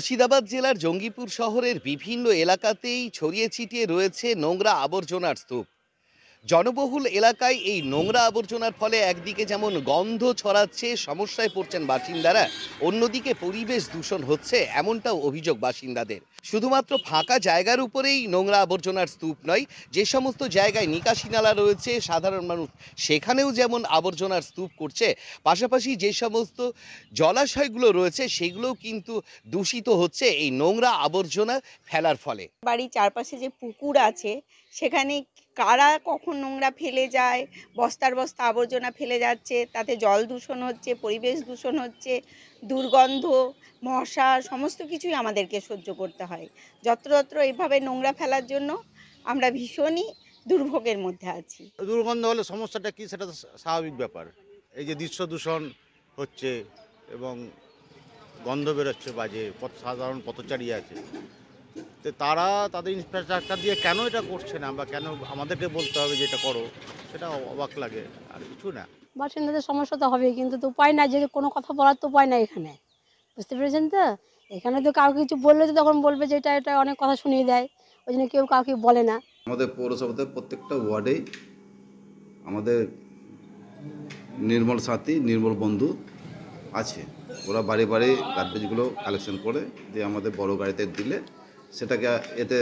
মুর্শিদাবাদ জেলার জঙ্গিপুর শহরের বিভিন্ন এলাকাতেই ছড়িয়ে ছিটিয়ে রয়েছে নোংরা আবর্জনার স্তূপ। জনবহুল এলাকায় এই নোংরা আবর্জনার ফলে একদিকে যেমন গন্ধ ছড়াচ্ছে, সমস্যায় পড়ছেন বাসিন্দারা, অন্যদিকে পরিবেশ দূষণ হচ্ছে এমনটাও অভিযোগ বাসিন্দাদের। শুধুমাত্র ফাঁকা জায়গার উপরেই নোংরা আবর্জনার স্তূপ নয়, যে সমস্ত জায়গায় নিকাশি নালা রয়েছে সাধারণ মানুষ সেখানেও যেমন আবর্জনার স্তূপ করছে, পাশাপাশি যে সমস্ত জলাশয়গুলো রয়েছে সেগুলোও কিন্তু দূষিত হচ্ছে এই নোংরা আবর্জনা ফেলার ফলে। বাড়ির চারপাশে যে পুকুর আছে সেখানে কারা কখন নোংরা ফেলে যায়, বস্তার বস্তা আবর্জনা ফেলে যাচ্ছে, তাতে জল দূষণ হচ্ছে, পরিবেশ দূষণ হচ্ছে, দুর্গন্ধ, মশা সমস্ত কিছুই আমাদেরকে সহ্য করতে হয়। যত্রতত্র এইভাবে নোংরা ফেলার জন্য আমরা ভীষণই দুর্ভোগের মধ্যে আছি। দুর্গন্ধ হলে সমস্যাটা কি সেটা তো স্বাভাবিক ব্যাপার। এই যে দৃশ্য দূষণ হচ্ছে এবং গন্ধ বেরোচ্ছে বাজে, সাধারণ পথচারী আছে, তো তারা তাদের ইনফ্রাস্ট্রাকচার দিয়ে কেন এটা করছে না বা কেন আমাদেরকে বলতে হবে যে এটা করো, সেটা অবাক লাগে, আর কিছু না। বাসিন্দাদের সমস্যা তো হবেই, কিন্তু তো উপায় নাই, যে কোনো কথা বলার তো উপায় নাই এখানে, বুঝতে পেরেছেন তো। এখানে তো কাউকে কিছু বললে তো তখন বলবে যে এটা এটা অনেক কথা শুনিয়ে দেয়, ওই জন্য কেউ কাউকে বলে না। আমাদের পৌরসভাতে প্রত্যেকটা ওয়ার্ডেই আমাদের নির্মল সাথী, নির্মল বন্ধু আছে। ওরা বাড়ি বাড়ি গার্বেজগুলো কালেকশন করে দিয়ে আমাদের বড় গাড়িতে দিলে সেটাকে এতে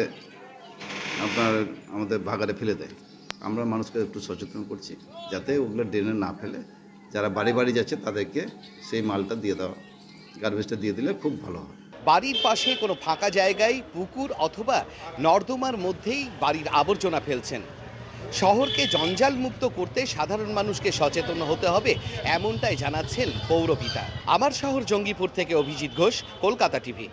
আপনার আমাদের ভাগাড়ে ফেলে দেয়। আমরা মানুষকে একটু সচেতন করছি যাতে ওগুলো ড্রেনে না ফেলে, যারা বাড়ি বাড়ি যাচ্ছে তাদেরকে সেই মালটা দিয়ে দেওয়া, গার্বেজটা দিয়ে দিলে খুব ভালো হয়। বাড়ির পাশে কোনো ফাঁকা জায়গায় পুকুর অথবা নর্দমার মধ্যেই বাড়ির আবর্জনা ফেলছেন। শহরকে জঞ্জাল মুক্ত করতে সাধারণ মানুষকে সচেতন হতে হবে, এমনটাই জানাচ্ছেন পৌরপিতা। আমার শহর জঙ্গিপুর থেকে অভিজিৎ ঘোষ, কলকাতা টিভি।